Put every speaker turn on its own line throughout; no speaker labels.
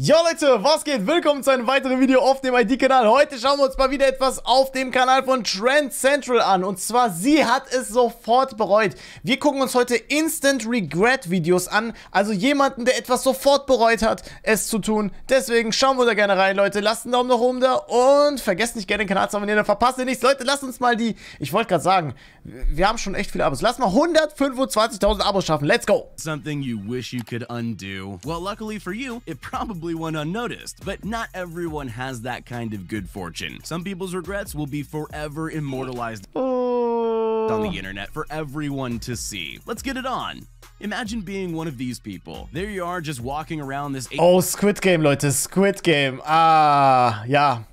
Jo Leute, was geht? Willkommen zu einem weiteren Video auf dem ID-Kanal. Heute schauen wir uns mal wieder etwas auf dem Kanal von Trend Central an. Und zwar, sie hat es sofort bereut. Wir gucken uns heute Instant Regret Videos an. Also jemanden, der etwas sofort bereut hat, es zu tun. Deswegen schauen wir da gerne rein, Leute. Lasst einen Daumen nach oben da und vergesst nicht gerne den Kanal zu abonnieren, dann verpasst ihr nichts. Leute, lasst uns mal ich wollte gerade sagen, wir haben schon echt viele Abos. Lasst mal 125.000 Abos schaffen. Let's go!
Something you wish you could undo. Well, luckily for you, it probably went unnoticed, but not everyone has that kind of good fortune. Some people's regrets will be forever immortalized on the internet for everyone to see. Let's get it on. Imagine being one of these people. There you are, just walking around this...
Oh, Squid Game, Leute, Squid Game. Ah, ja.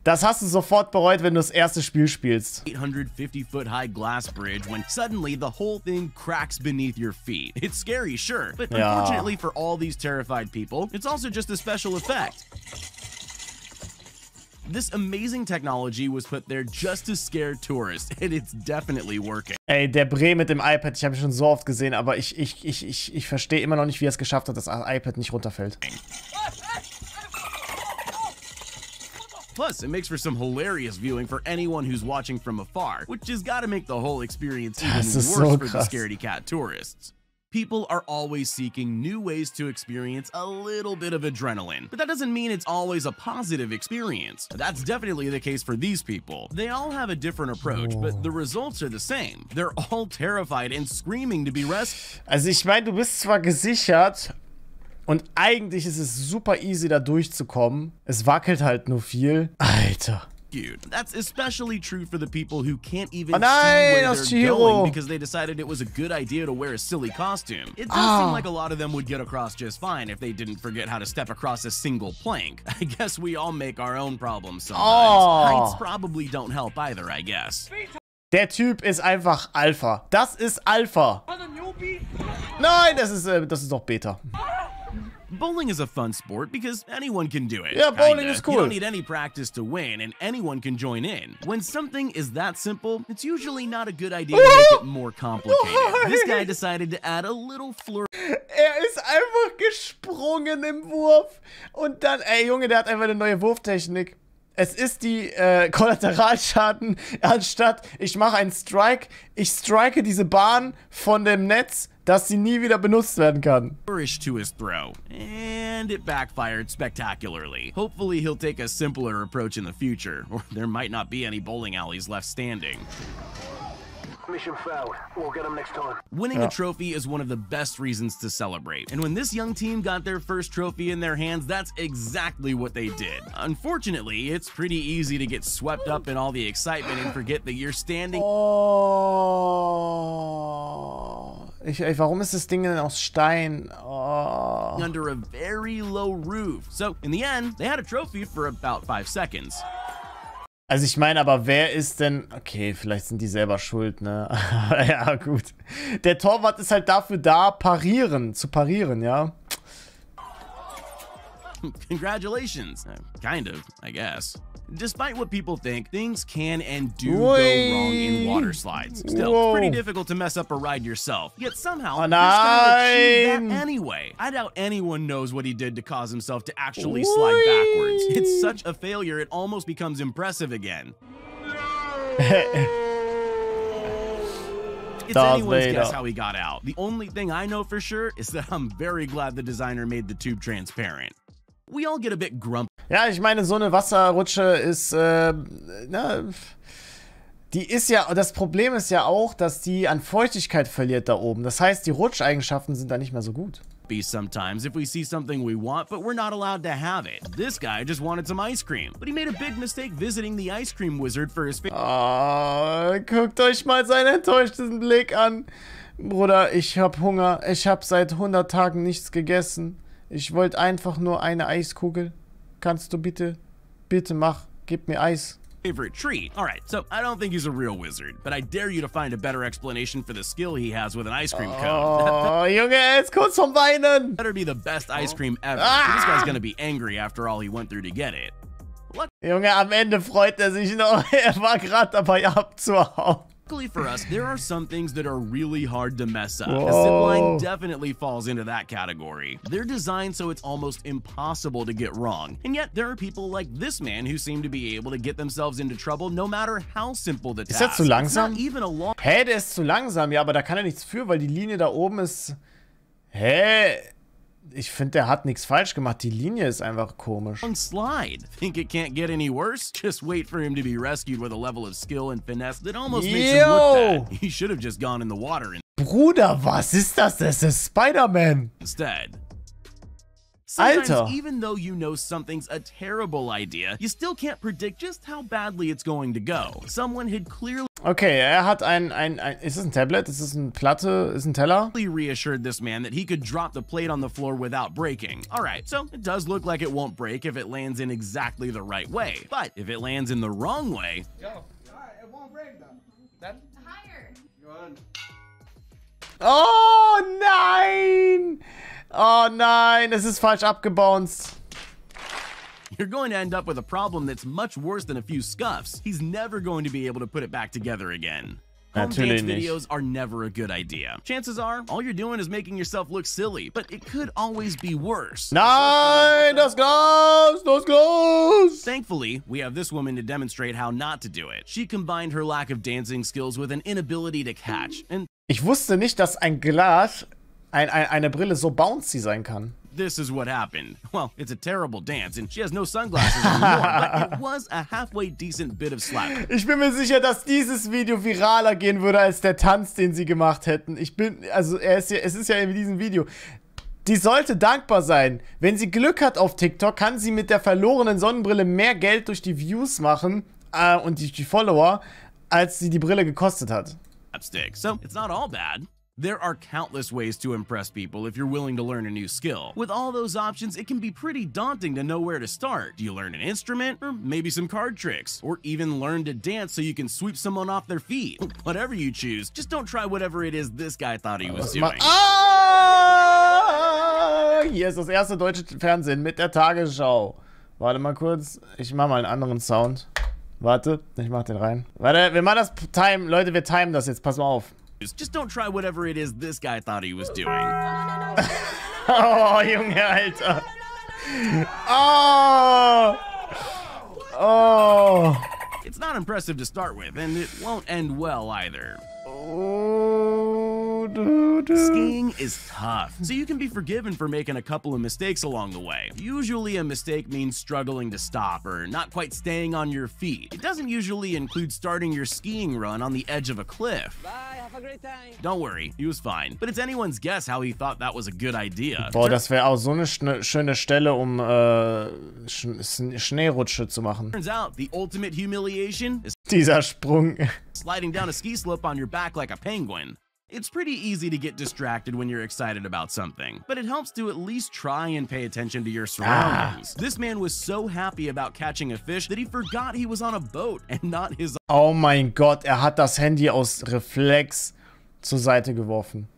Das hast du sofort bereut, wenn du das erste Spiel spielst.
850-foot high glass bridge when suddenly the whole thing cracks beneath your feet. It's scary, sure, but unfortunately for all these terrified people, it's also just a special effect. This amazing technology was put there just to scare tourists, and it's definitely working.
Ey, der Bre mit dem iPad, ich habe ihn schon so oft gesehen, aber ich verstehe immer noch nicht, wie er es geschafft hat, dass das iPad nicht runterfällt.
Plus, it makes for some hilarious viewing for anyone who's watching from afar, which has got to make the whole experience even worse for the scaredy cat tourists. People are always seeking new ways to experience a little bit of adrenaline, but that doesn't mean it's always a positive experience. That's definitely the case for these people. They all have a different approach, but the results are the same. They're all terrified and screaming to be rescued.
Also ich meine, du bist zwar gesichert und eigentlich ist es super easy da durchzukommen. Es wackelt halt nur viel. Alter.
That's especially true for the people who can't even see
where
they're going because they decided it was a good idea to wear a silly costume. It does seem like a lot of them would get across just fine if they didn't forget how to step across a single plank. I guess we all make our own problems sometimes. Heights probably don't help either, I guess.
Der Typ ist einfach Alpha. Das ist Alpha. Nein, das ist doch Beta.
Bowling is a fun sport because anyone can do it.
Yeah, bowling is cool.
You don't need any practice to win, and anyone can join in. When something is that simple, it's usually not a good idea to make it more complicated. This guy decided to add a little flurry.
Er ist einfach gesprungen im Wurf. Und dann, ey Junge, der hat einfach eine neue Wurftechnik. Es ist die Kollateralschaden, anstatt ich mache einen Strike, ich strike diese Bahn von dem Netz, dass sie nie wieder benutzt werden kann.
To his throw, and it backfired spectacularly. Hopefully he'll take a simpler approach in the future, or there might not be any bowling alleys left standing.
Mission failed. We'll get them next time.
Winning a trophy is one of the best reasons to celebrate. And when this young team got their first trophy in their hands, that's exactly what they did. Unfortunately, it's pretty easy to get swept up in all the excitement and forget that you're standing...
Warum ist das Ding denn aus Stein?
Under a very low roof. So, in the end, they had a trophy for about 5 seconds.
Also ich meine, aber wer ist denn... Okay, vielleicht sind die selber schuld, ne? Ja, gut. Der Torwart ist halt dafür da, zu parieren, ja?
Congratulations. Kind of, I guess. Despite what people think, things can and do go wrong in water slides. Still, it's pretty difficult to mess up a ride yourself. Yet somehow, this guy achieved that anyway. I doubt anyone knows what he did to cause himself to actually slide backwards. It's such a failure, it almost becomes impressive again. It's anyone's guess how he got out. The only thing I know for sure is that I'm very glad the designer made the tube transparent. We all get a bit grumpy.
Ja, ich meine, so eine Wasserrutsche ist, die ist ja, das Problem ist ja auch, dass die an Feuchtigkeit verliert da oben. Das heißt, die Rutscheigenschaften sind da nicht mehr so gut.
Sometimes if we see something we want, but we're not allowed to have it. This guy just wanted some ice cream, but he made a big mistake visiting the ice cream wizard for his
guckt euch mal seinen enttäuschten Blick an. Bruder, ich hab Hunger. Ich hab seit 100 Tagen nichts gegessen. Ich wollte einfach nur eine Eiskugel. Kannst du bitte gib mir Eis.
Favorite treat. Alright, so I don't think he's a real wizard, but I dare you to find a better explanation for the skill he has with an ice cream cone.
Oh, Junge, er ist kurz vom Weinen.
Better be the best ice cream ever. This guy's gonna be angry after all he went through to get it.
Junge, am Ende freut er sich noch. Er war gerade dabei abzuhauen.
Luckily for us, there are some things that are really hard to mess up. A zipline definitely falls into that category. They're designed so it's almost impossible to get wrong. And yet there are people like this man who seem to be able to get themselves into trouble no matter how simple the task.
Ist er zu langsam? Hä, der ist zu langsam. Ja, aber da kann er nichts für, weil die Linie da oben ist... Hä? Ich finde, der hat nichts falsch gemacht. Die Linie ist einfach komisch.
Slide. Think it can't get any worse? Just wait for him to be rescued with a level of skill and finesse that almost makes him look bad. He should have just gone in the water
Bruder, was ist das? Das ist Spider-Man.
Instead. Sometimes,
Alter.
even though you know something's a terrible idea, you still can't predict just how badly it's going to go. Someone had clearly
Okay, er hat ist es ein Tablet? Ist es eine Platte? Ist es ein Teller?
reassured this man that he could drop the plate on the floor without breaking. Alright, so it does look like it won't break if it lands in exactly the right way. But if it lands in the wrong way...
It won't break though. That's higher. Good.
Oh nein! Oh nein, es ist falsch abgebounced.
You're going to end up with a problem that's much worse than a few scuffs. He's never going to be able to put it back together again. Home dance videos are never a good idea. Chances are, all you're doing is making yourself look silly, but it could always be worse.
Nein, das Glas, das Glas.
Thankfully, we have this woman to demonstrate how not to do it. She combined her lack of dancing skills with an inability to catch. And
ich wusste nicht, dass ein Glas, eine Brille so bouncy sein kann.
This is what happened. Well, it's a terrible dance, and she has no sunglasses anymore, but it was a halfway decent bit of slap.
Ich bin mir sicher, dass dieses Video viraler gehen würde, als der Tanz, den sie gemacht hätten. Es ist ja in diesem Video. Die sollte dankbar sein. Wenn sie Glück hat auf TikTok, kann sie mit der verlorenen Sonnenbrille mehr Geld durch die Views machen und die Follower, als sie die Brille gekostet hat.
So, it's not all bad. There are countless ways to impress people if you're willing to learn a new skill. With all those options, it can be pretty daunting to know where to start. Do you learn an instrument? Or maybe some card tricks? Or even learn to dance so you can sweep someone off their feet? Whatever you choose, just don't try whatever it is this guy thought he was doing.
Hier ist das erste deutsche Fernsehen mit der Tagesschau. Warte mal kurz, ich mach mal einen anderen Sound. Warte, ich mach den rein. Warte, wir machen das Time. Leute, wir timen das jetzt, pass mal auf.
Just don't try whatever it is this guy thought he was doing.
Oh, Junge, Alter. Oh. Oh.
It's not impressive to start with, and it won't end well either.
Oh,
Skiing is tough, so you can be forgiven for making a couple of mistakes along the way. Usually a mistake means struggling to stop or not quite staying on your feet. It doesn't usually include starting your skiing run on the edge of a cliff.
Bye, have a great time.
Don't worry, he was fine. But it's anyone's guess how he thought that was a good idea.
Boah, das wäre auch so eine schöne Stelle, um Schneerutsche zu machen.
Turns out, the ultimate humiliation is
Dieser Sprung.
sliding down a ski slope on your back like a penguin. It's pretty easy to get distracted when you're excited about something, but it helps to at least try and pay attention to your surroundings. This man was so happy about catching a fish that he forgot he was on a boat and not his...
Oh mein Gott, er hat das Handy aus Reflex zur Seite geworfen.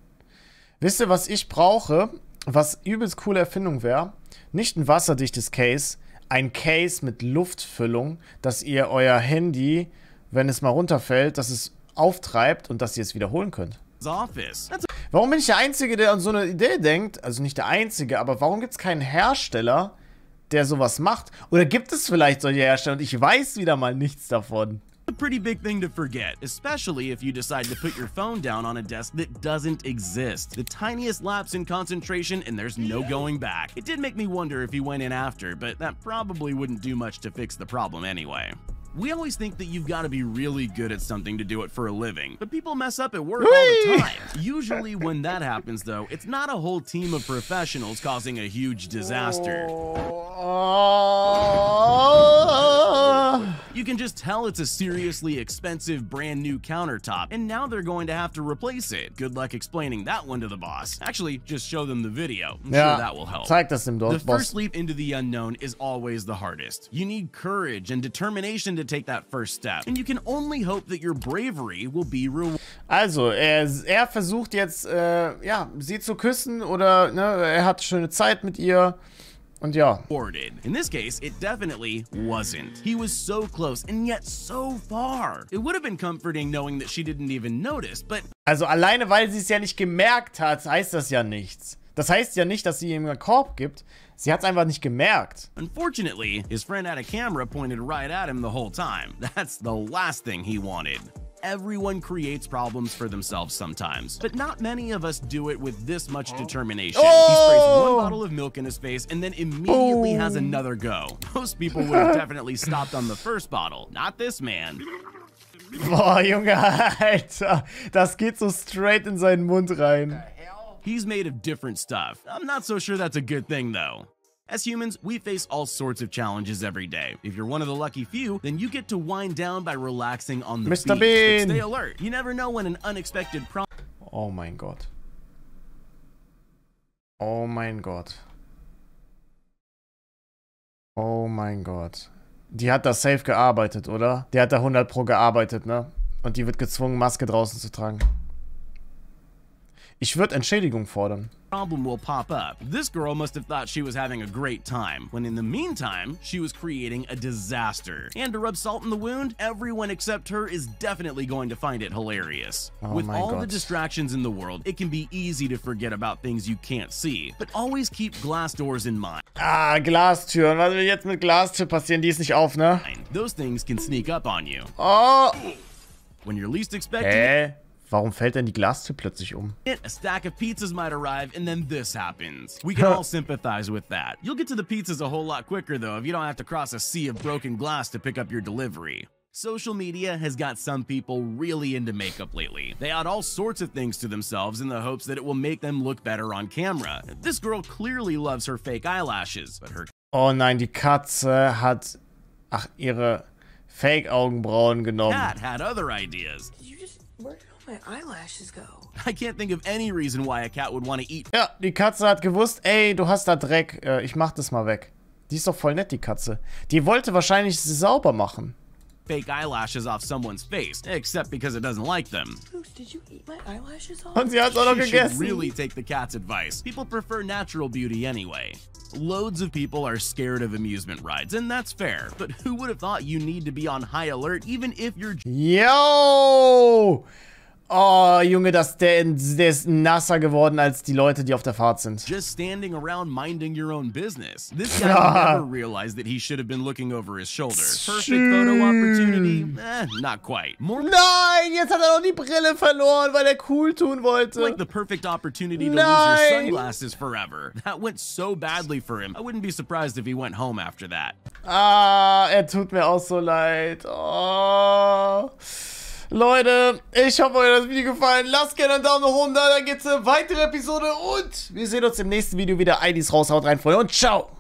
Wisst ihr, was ich brauche? Was übelst coole Erfindung wäre? Nicht ein wasserdichtes Case, ein Case mit Luftfüllung, dass ihr euer Handy, wenn es mal runterfällt, dass es auftreibt und dass ihr es wiederholen könnt.
office.
Warum bin ich der Einzige, der an so eine Idee denkt? Also nicht der Einzige, aber warum gibt es keinen Hersteller, der sowas macht? Oder gibt es vielleicht solche Hersteller und ich weiß wieder mal nichts davon?
A pretty big thing to forget, especially if you decide to put your phone down on a desk that doesn't exist. The tiniest lapse in concentration and there's no going back. It did make me wonder if he went in after, but that probably wouldn't do much to fix the problem anyway. We always think that you've got to be really good at something to do it for a living, but people mess up at work all the time. Usually when that happens though, it's not a whole team of professionals causing a huge disaster. You can just tell it's a seriously expensive brand new countertop, and now they're going to have to replace it. Good luck explaining that one to the boss. Actually, just show them the video. I'm sure that will help.
Zeig das dem
The
Boss.
first leap into the unknown is always the hardest. You need courage and determination to take that first step, and you can only hope that your bravery will be rewarded.
Also, er versucht jetzt, ja, sie zu küssen oder, ne, er hat schöne Zeit mit ihr Und ja.
In this case, it definitely wasn't. He was so close and yet so far. It would have been comforting knowing that she didn't even notice, but...
Also alleine, weil sie es ja nicht gemerkt hat, heißt das ja nichts. Das heißt ja nicht, dass sie ihm einen Korb gibt. Sie hat es einfach nicht gemerkt.
Unfortunately, his friend had a camera pointed right at him the whole time. That's the last thing he wanted. Everyone creates problems for themselves sometimes, but not many of us do it with this much determination.
Oh!
He sprays one bottle of milk in his face and then immediately has another go. Most people would have definitely stopped on the first bottle, not this man.
Boah, Junge, Alter. Das geht so straight in seinen Mund rein.
He's made of different stuff. I'm not so sure that's a good thing, though. As humans, we face all sorts of challenges every day. If you're one of the lucky few, then you get to wind down by relaxing on the
Mr.
beach.
Bean.
But stay alert. You never know when an unexpected problem...
Oh mein Gott. Oh mein Gott. Oh mein Gott. Die hat da safe gearbeitet, oder? Der hat da 100 Pro gearbeitet, ne? Und die wird gezwungen, Maske draußen zu tragen. Ich würde Entschädigung fordern.
Problem will pop up. This girl must have thought she was having a great time, when in the meantime, she was creating a disaster. And to rub salt in the wound, everyone except her is definitely going to find it hilarious. With all the distractions in the world, it can be easy to forget about things you can't see, but always keep glass doors in mind.
Ah, Glastüren. Was will jetzt mit Glastür passieren? Die ist nicht auf, ne?
Those things can sneak up on you.
Oh!
When you're least expecting it,
Warum fällt denn die Glastür plötzlich um?
a stack of pizzas might arrive, and then this happens. We can all sympathize with that. You'll get to the pizzas a whole lot quicker, though, if you don't have to cross a sea of broken glass to pick up your delivery. Social media has got some people really into makeup lately. They add all sorts of things to themselves in the hopes that it will make them look better on camera. This girl clearly loves her fake eyelashes, but her...
Oh nein, die Katze hat... Ach, ihre Fake-Augenbrauen genommen.
cat had other ideas.
Where did all my eyelashes go?
I can't think of any reason why a cat would want to eat...
Ja, die Katze hat gewusst, ey, du hast da Dreck, ich mach das mal weg. Die ist doch voll nett, die Katze. Die wollte wahrscheinlich sie sauber machen.
Fake eyelashes off someone's face, except because it doesn't like them.
Goose, did you eat my eyelashes off?
Und sie hat's auch noch
You should
gegessen.
really take the cat's advice. People prefer natural beauty anyway. Loads of people are scared of amusement rides, and that's fair. But who would have thought you need to be on high alert even if you're...
Yo! Oh, Junge, der ist nasser geworden als die Leute, die auf der Fahrt sind.
just standing around minding your own business. This guy never realized that he should have been looking over his shoulder. Perfect photo opportunity? Not quite. More
Nein, jetzt hat er noch die Brille verloren, weil er cool tun wollte.
like the perfect opportunity to lose your sunglasses forever. That went so badly for him. I wouldn't be surprised if he went home after that.
Ah, er tut mir auch so leid. Oh. Leute, ich hoffe, euch hat das Video gefallen. Lasst gerne einen Daumen nach oben da, dann geht's eine weitere Episode und wir sehen uns im nächsten Video wieder. IDs raus, haut rein, Freunde, und ciao.